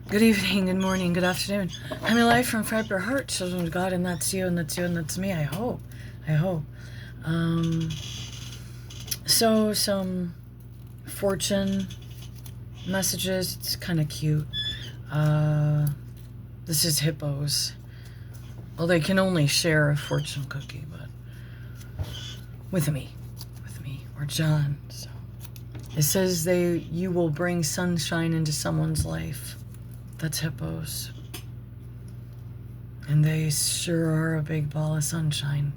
Good evening, good morning, good afternoon. I'm alive from Fiber Heart, children of God, and that's you, and that's you, and that's me. I hope. So some fortune messages. It's kind of cute. This is hippos. Well, they can only share a fortune cookie, but with me, or John. So it says you will bring sunshine into someone's life. That's hippos. And they sure are a big ball of sunshine.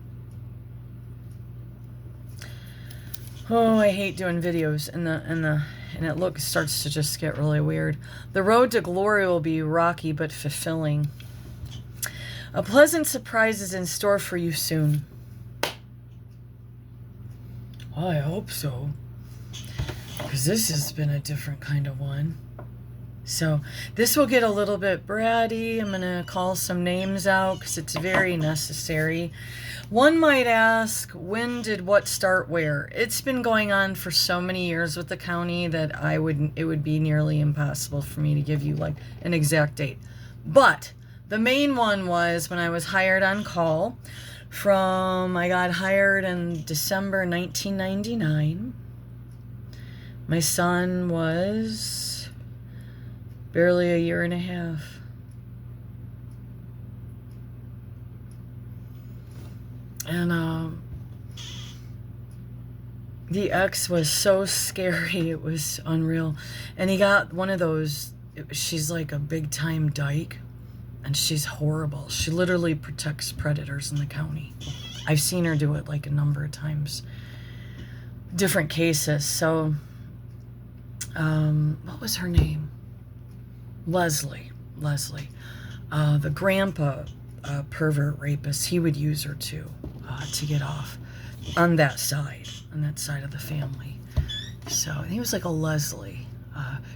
Oh, I hate doing videos and it starts to just get really weird. The road to glory will be rocky but fulfilling. A pleasant surprise is in store for you soon. Oh, I hope so. Because this has been a different kind of one. So this will get a little bit bratty. I'm going to call some names out because it's very necessary. One might ask, when did what start where? It's been going on for so many years with the county that it would be nearly impossible for me to give you like an exact date. But the main one was when I was hired on call I got hired in December 1999. My son was barely a year and a half. And the ex was so scary, it was unreal. And he got one of those, she's like a big time dyke, and she's horrible. She literally protects predators in the county. I've seen her do it like a number of times. Different cases. So, what was her name? Leslie. The grandpa pervert rapist, he would use her too, to get off on that side of the family. So he was like a Leslie.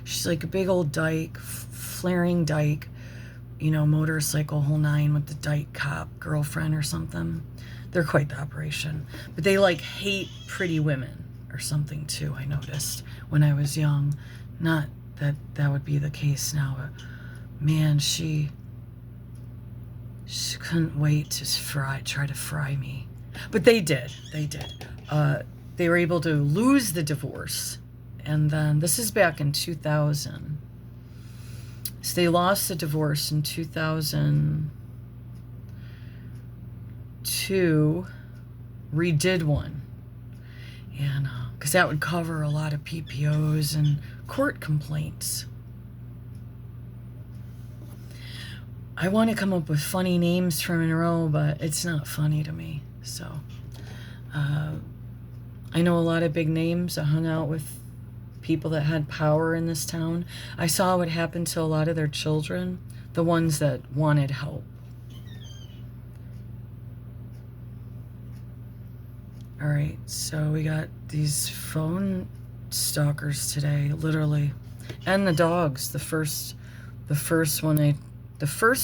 She's like a big old dyke, flaring dyke, motorcycle whole nine with the dyke cop girlfriend or something. They're quite the operation. But they like hate pretty women or something too, I noticed when I was young. Not that would be the case now, but man, she couldn't wait to try to fry me. But they did. They were able to lose the divorce. And then, this is back in 2000. So they lost the divorce in 2002, redid one. And, because that would cover a lot of PPOs and court complaints. I want to come up with funny names for Monroe, but it's not funny to me. So, I know a lot of big names. I hung out with people that had power in this town. I saw what happened to a lot of their children, the ones that wanted help. All right, so we got these phone stalkers today, literally, and the dogs. The first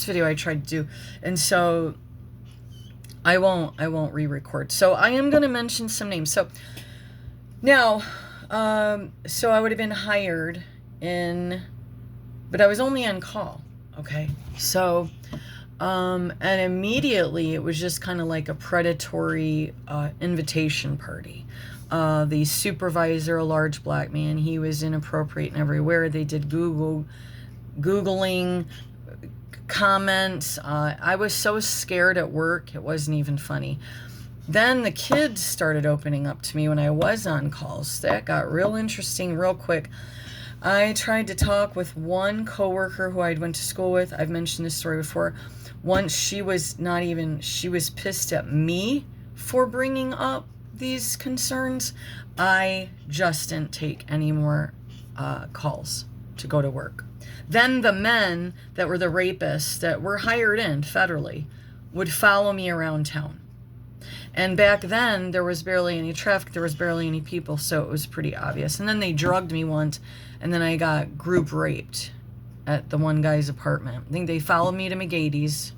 video I tried to do, and so I won't re-record. So I am going to mention some names. So now, so I would have been hired but I was only on call. Okay, so and immediately it was just kind of like a predatory invitation party. The supervisor, a large black man, he was inappropriate and everywhere. They did Googling comments. I was so scared at work, it wasn't even funny. Then the kids started opening up to me when I was on calls. That got real interesting real quick. I tried to talk with one coworker who I went to school with. I've mentioned this story before. Once she was pissed at me for bringing up these concerns. I just didn't take any more calls to go to work. Then the men that were the rapists that were hired in federally would follow me around town. And back then, there was barely any traffic, there was barely any people, so it was pretty obvious. And then they drugged me once, and then I got group raped at the one guy's apartment. I think they followed me to McGady's.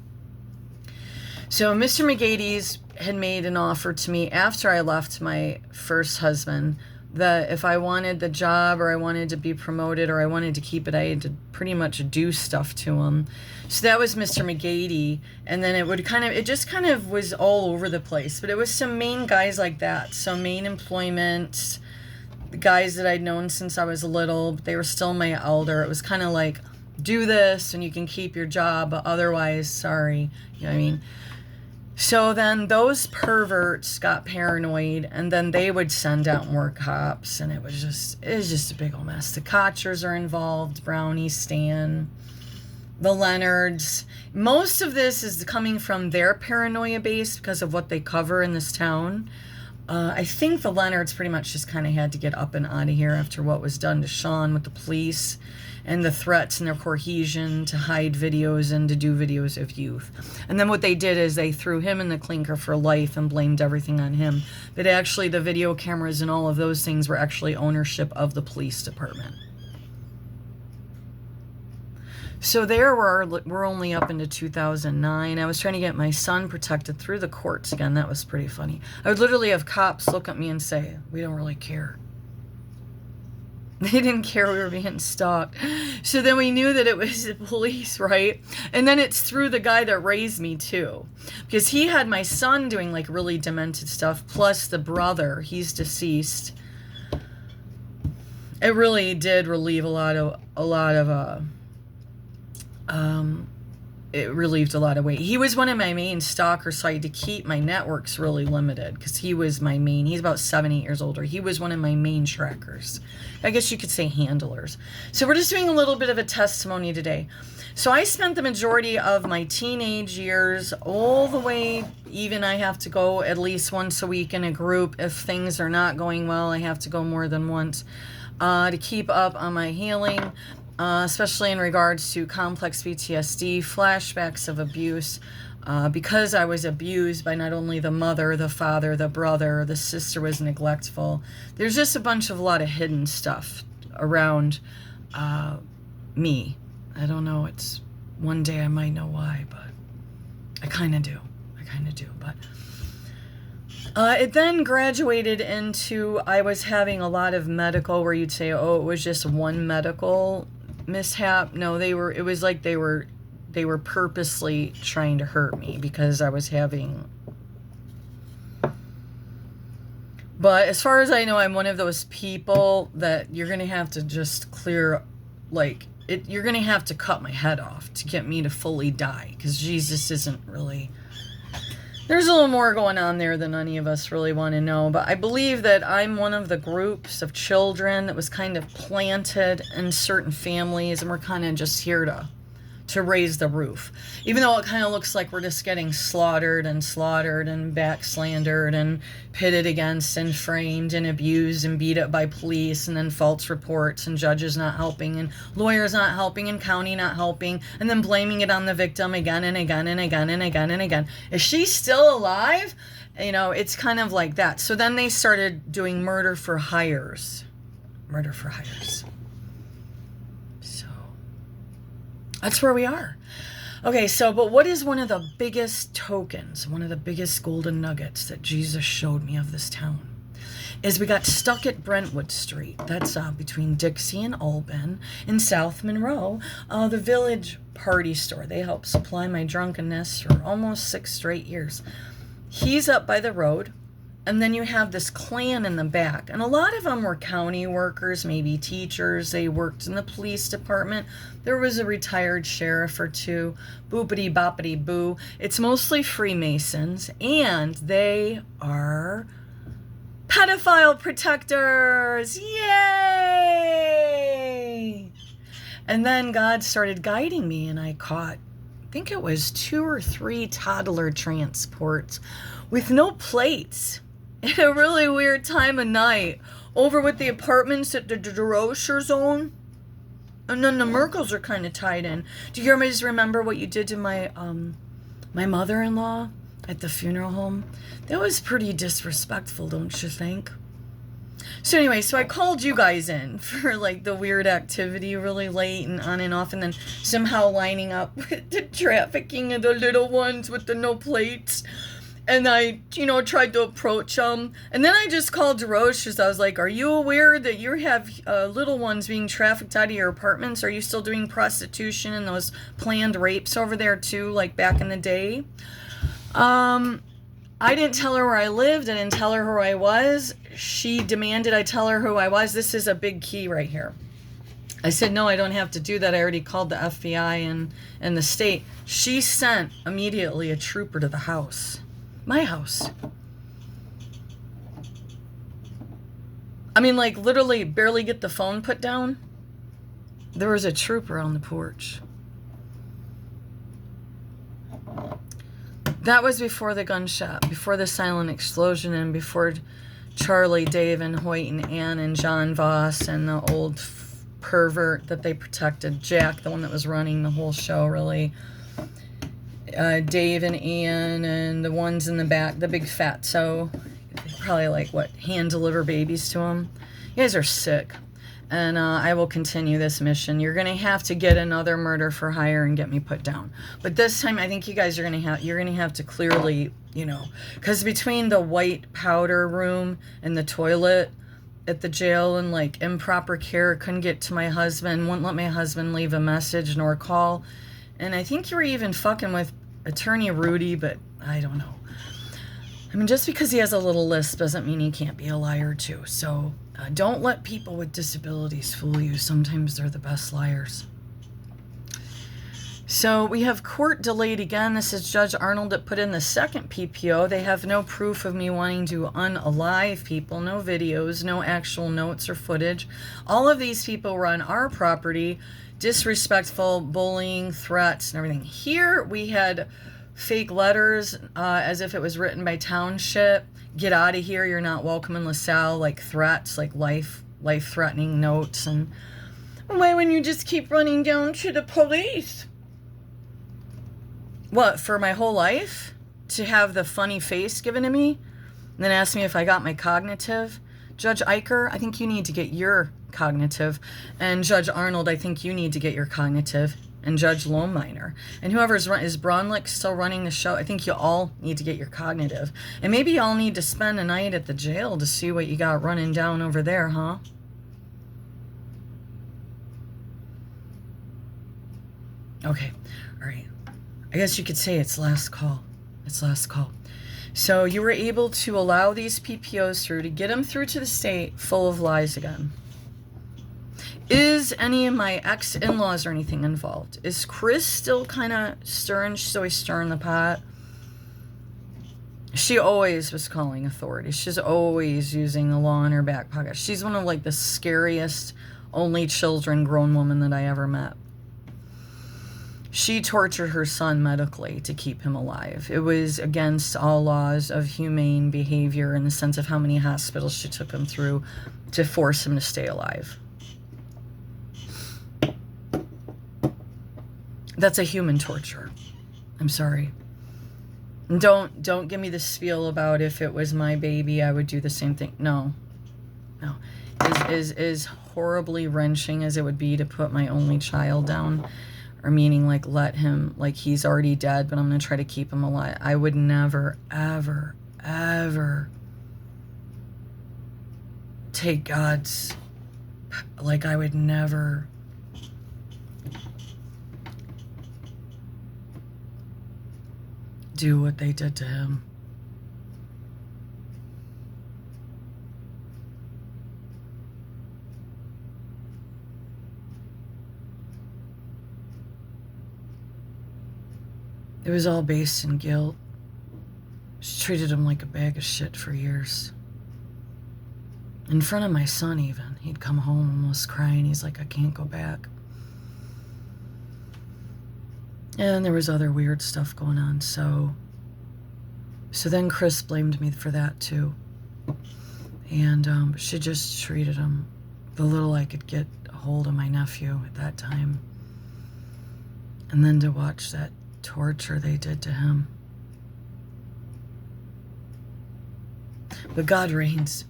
So Mr. McGady's had made an offer to me after I left my first husband that if I wanted the job or I wanted to be promoted or I wanted to keep it, I had to pretty much do stuff to him. So that was Mr. McGady. And then it just kind of was all over the place. But it was some Maine guys like that. So Maine employment, the guys that I'd known since I was little, but they were still my elder. It was kind of like, do this and you can keep your job, but otherwise, sorry. You know what I mean? So then those perverts got paranoid, and then they would send out more cops, and it was just a big old mess. The Kotchers are involved, Brownie, Stan, the Leonards. Most of this is coming from their paranoia base because of what they cover in this town. I think the Leonards pretty much just kind of had to get up and out of here after what was done to Sean with the police and the threats and their cohesion to hide videos and to do videos of youth. And then what they did is they threw him in the clinker for life and blamed everything on him. But actually the video cameras and all of those things were actually ownership of the police department. So there we're only up into 2009. I was trying to get my son protected through the courts again. That was pretty funny. I would literally have cops look at me and say, we don't really care. They didn't care we were being stalked. So then we knew that it was the police, right? And then it's through the guy that raised me too. Because he had my son doing like really demented stuff, plus the brother, he's deceased. It really did relieve it relieved a lot of weight. He was one of my main stalkers, so I had to keep my networks really limited because he was my main. He's about 7, 8 years older. He was one of my main trackers. I guess you could say handlers. So we're just doing a little bit of a testimony today. So I spent the majority of my teenage years all the way, even I have to go at least once a week in a group. If things are not going well, I have to go more than once to keep up on my healing. Especially in regards to complex PTSD, flashbacks of abuse, because I was abused by not only the mother, the father, the brother, the sister was neglectful. There's just a lot of hidden stuff around me. I don't know, it's one day I might know why, but I kind of do. But it then graduated into, I was having a lot of medical, where you'd say, oh, it was just one medical mishap. No, it was like they were purposely trying to hurt me because I was having. But as far as I know, I'm one of those people that you're gonna have to just clear, like it. You're gonna have to cut my head off to get me to fully die, because Jesus isn't really. There's a little more going on there than any of us really want to know. But I believe that I'm one of the groups of children that was kind of planted in certain families, and we're kind of just here to raise the roof. Even though it kind of looks like we're just getting slaughtered and backslandered and pitted against and framed and abused and beat up by police, and then false reports and judges not helping and lawyers not helping and county not helping, and then blaming it on the victim again and again and again and again and again. Is she still alive? You know, it's kind of like that. So then they started doing murder for hires. That's where we are. Okay, so, but what is one of the biggest tokens, one of the biggest golden nuggets that Jesus showed me of this town? Is we got stuck at Brentwood Street. That's between Dixie and Albin in South Monroe. The Village Party Store. They helped supply my drunkenness for almost 6 straight years. He's up by the road. And then you have this clan in the back. And a lot of them were county workers, maybe teachers. They worked in the police department. There was a retired sheriff or two. Boopity boppity boo. It's mostly Freemasons. And they are pedophile protectors. Yay! And then God started guiding me, and I caught, I think it was 2 or 3 toddler transports with no plates. At a really weird time of night, over with the apartments that the DeRochers own. And then the Merkles are kind of tied in. Do you guys remember what you did to my my mother-in-law at the funeral home? That was pretty disrespectful, don't you think? So anyway, so I called you guys in for like the weird activity really late and on and off, and then somehow lining up with the trafficking of the little ones with the no plates. And I, tried to approach them. And then I just called DeRoche because I was like, are you aware that you have little ones being trafficked out of your apartments? Are you still doing prostitution and those planned rapes over there too, like back in the day? I didn't tell her where I lived. I didn't tell her who I was. She demanded I tell her who I was. This is a big key right here. I said, no, I don't have to do that. I already called the FBI and the state. She sent immediately a trooper to the house. My house. I mean, like, literally barely get the phone put down. There was a trooper on the porch. That was before the gunshot, before the silent explosion, and before Charlie, Dave, and Hoyt, and Ann, and John Voss, and the old pervert that they protected, Jack, the one that was running the whole show, really. Dave and Ann, and the ones in the back, the big fat, so probably like, what, hand-deliver babies to them? You guys are sick. And I will continue this mission. You're gonna have to get another murder for hire and get me put down. But this time, I think you guys are you're gonna have to clearly, because between the white powder room and the toilet at the jail and like improper care, couldn't get to my husband, wouldn't let my husband leave a message nor call. And I think you were even fucking with Attorney Rudy, but I don't know. I mean, just because he has a little lisp doesn't mean he can't be a liar too. So don't let people with disabilities fool you. Sometimes they're the best liars. So we have court delayed again. This is Judge Arnold that put in the second PPO. They have no proof of me wanting to unalive people, no videos, no actual notes or footage. All of these people were on our property, disrespectful, bullying, threats, and everything. Here we had fake letters as if it was written by township. Get out of here, you're not welcome in LaSalle, like threats, like life-threatening notes. And why wouldn't you just keep running down to the police? What, for my whole life? To have the funny face given to me? And then ask me if I got my cognitive? Judge Eicher, I think you need to get your cognitive. And Judge Arnold, I think you need to get your cognitive. And Judge Lohmeyer. And whoever's is Bronlick still running the show, I think you all need to get your cognitive. And maybe y'all need to spend a night at the jail to see what you got running down over there, huh? Okay, all right. I guess you could say it's last call. It's last call. So you were able to allow these PPOs through to get them through to the state full of lies again. Is any of my ex-in-laws or anything involved? Is Chris still kind of stirring? She's always stirring the pot. She always was calling authorities. She's always using the law in her back pocket. She's one of like the scariest only children grown woman that I ever met. She tortured her son medically to keep him alive. It was against all laws of humane behavior in the sense of how many hospitals she took him through to force him to stay alive. That's a human torture. I'm sorry. Don't give me the spiel about if it was my baby, I would do the same thing. No. As horribly wrenching as it would be to put my only child down, or meaning like let him, like he's already dead, but I'm going to try to keep him alive. I would never, ever, ever take God's, like I would never do what they did to him. It was all based in guilt. She treated him like a bag of shit for years. In front of my son even. He'd come home almost crying. He's like, I can't go back. And there was other weird stuff going on, so then Chris blamed me for that too. And she just treated him the little I could get a hold of my nephew at that time. And then to watch that torture they did to him. But God reigns,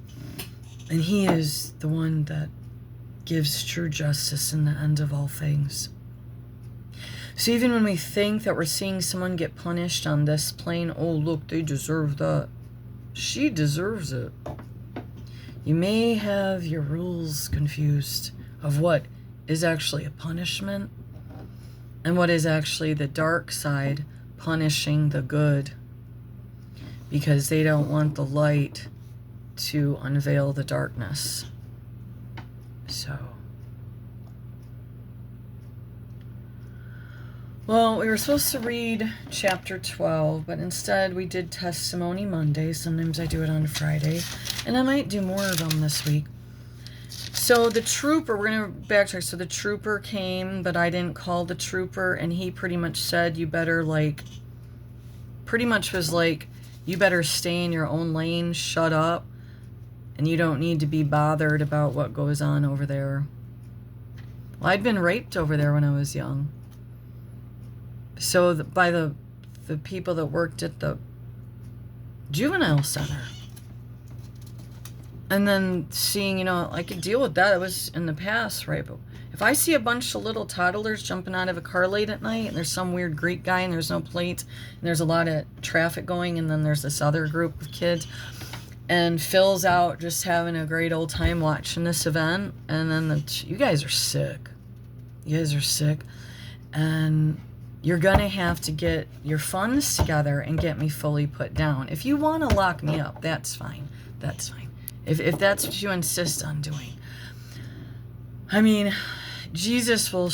and He is the one that gives true justice in the end of all things. So even when we think that we're seeing someone get punished on this plane, oh, look, they deserve that. She deserves it. You may have your rules confused of what is actually a punishment and what is actually the dark side punishing the good, because they don't want the light to unveil the darkness. So, well, we were supposed to read chapter 12, but instead we did Testimony Monday. Sometimes I do it on Friday, and I might do more of them this week. So the trooper, we're going to backtrack. So the trooper came, but I didn't call the trooper, and he pretty much said, you better, like, pretty much was like, you better stay in your own lane, shut up, and you don't need to be bothered about what goes on over there. Well, I'd been raped over there when I was young. So by the people that worked at the Juvenile Center. And then seeing, you know, I could deal with that. It was in the past, right? But if I see a bunch of little toddlers jumping out of a car late at night, and there's some weird Greek guy, and there's no plates, and there's a lot of traffic going, and then there's this other group of kids, and Phil's out just having a great old time watching this event, and then you guys are sick. You guys are sick, and you're gonna have to get your funds together and get me fully put down. If you want to lock me up, that's fine. That's fine. If that's what you insist on doing. I mean, Jesus will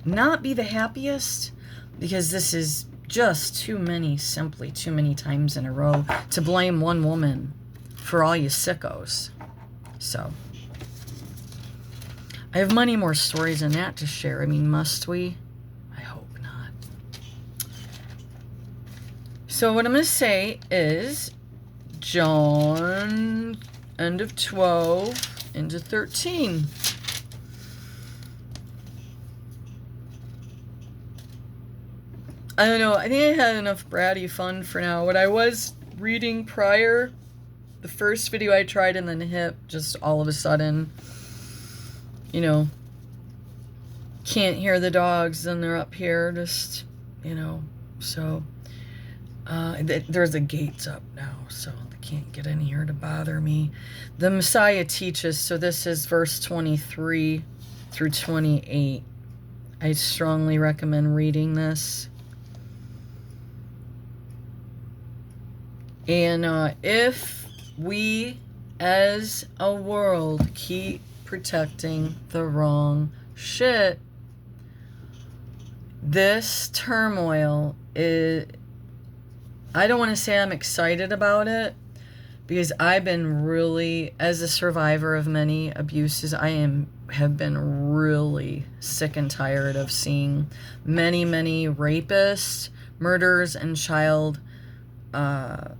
not be the happiest, because this is just simply too many times in a row to blame one woman for all you sickos. So, I have many more stories than that to share. I mean, must we? I hope not. So what I'm going to say is John, end of 12 into 13. I don't know. I think I had enough bratty fun for now. What I was reading prior, the first video I tried and then hit, just all of a sudden, you know, can't hear the dogs, and they're up here, just, you know, so, there's the gates up now, so they can't get in here to bother me. The Messiah teaches, so this is verse 23 through 28. I strongly recommend reading this. And if we as a world keep protecting the wrong shit, this turmoil is, I don't want to say I'm excited about it, because I've been really, as a survivor of many abuses, have been really sick and tired of seeing many rapists, murderers, and child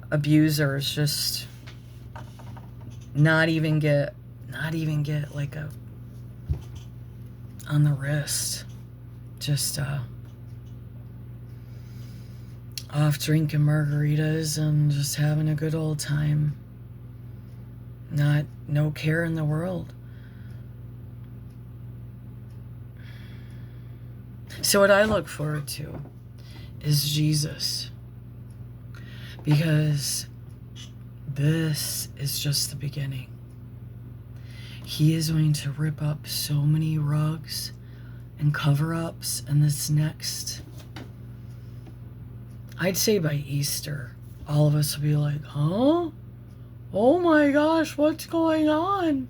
abusers just not even get like a on the wrist, just off drinking margaritas and just having a good old time. No care in the world. So what I look forward to is Jesus, because this is just the beginning. He is going to rip up so many rugs and cover-ups in this next, I'd say by Easter, all of us will be like, huh? Oh my gosh, what's going on?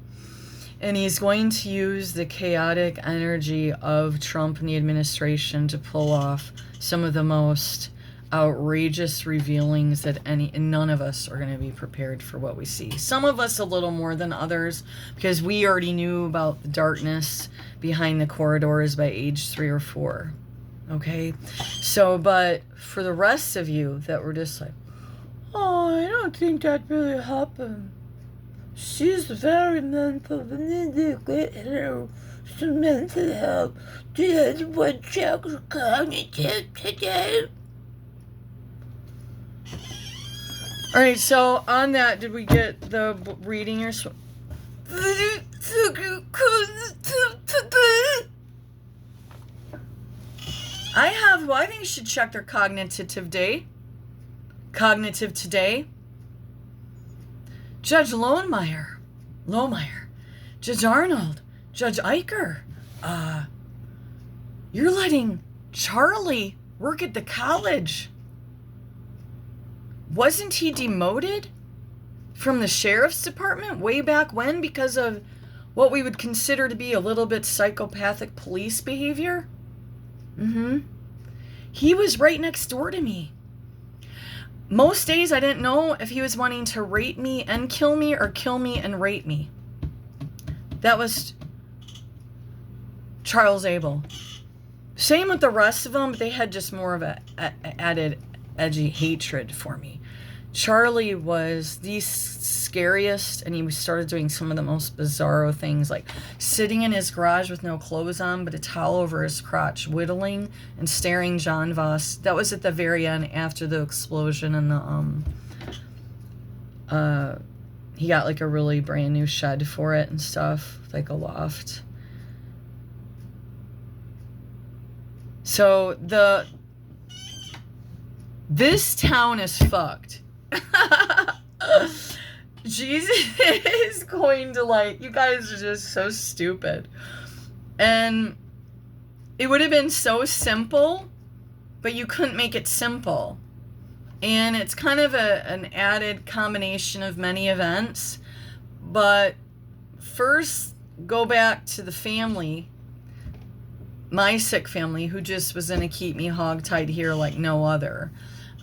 And he's going to use the chaotic energy of Trump and the administration to pull off some of the most outrageous revealings that none of us are going to be prepared for what we see. Some of us a little more than others, because we already knew about the darkness behind the corridors by age 3 or 4. Okay? So, but for the rest of you that were just like, oh, I don't think that really happened. She's very mental. We need to get her some mental help. That's what checks cognitive today. All right, so on that, did we get the reading your Well, I think you should check their cognitive today. Judge Lohmeyer, Judge Arnold, Judge Eicher. You're letting Charlie work at the college. Wasn't he demoted from the sheriff's department way back when because of what we would consider to be a little bit psychopathic police behavior? He was right next door to me. Most days I didn't know if he was wanting to rape me and kill me or kill me and rape me. That was Charles Abel. Same with the rest of them, but they had just more of a added edgy hatred for me. Charlie was the scariest, and he started doing some of the most bizarro things, like sitting in his garage with no clothes on, but a towel over his crotch, whittling and staring John Voss. That was at the very end after the explosion, and he got like a really brand new shed for it and stuff, like a loft. So this town is fucked. Jesus is going to, like, you guys are just so stupid. And it would have been so simple, but you couldn't make it simple. And it's kind of an added combination of many events. But first, go back to the family, my sick family, who just was going to keep me hogtied here like no other.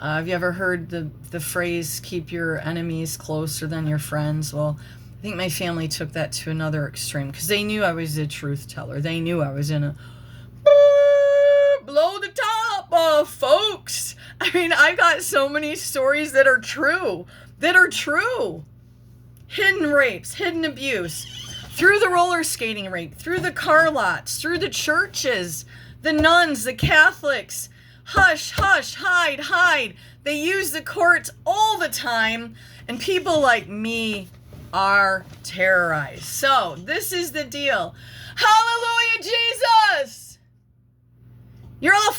Have you ever heard the phrase, keep your enemies closer than your friends? Well, I think my family took that to another extreme because they knew I was a truth teller. They knew I was in a blow the top, folks. I mean, I got so many stories that are true. Hidden rapes, hidden abuse, through the roller skating rink, through the car lots, through the churches, the nuns, the Catholics. Hush, hush, hide, hide. They use the courts all the time, and people like me are terrorized. So, this is the deal. Hallelujah, Jesus! You're all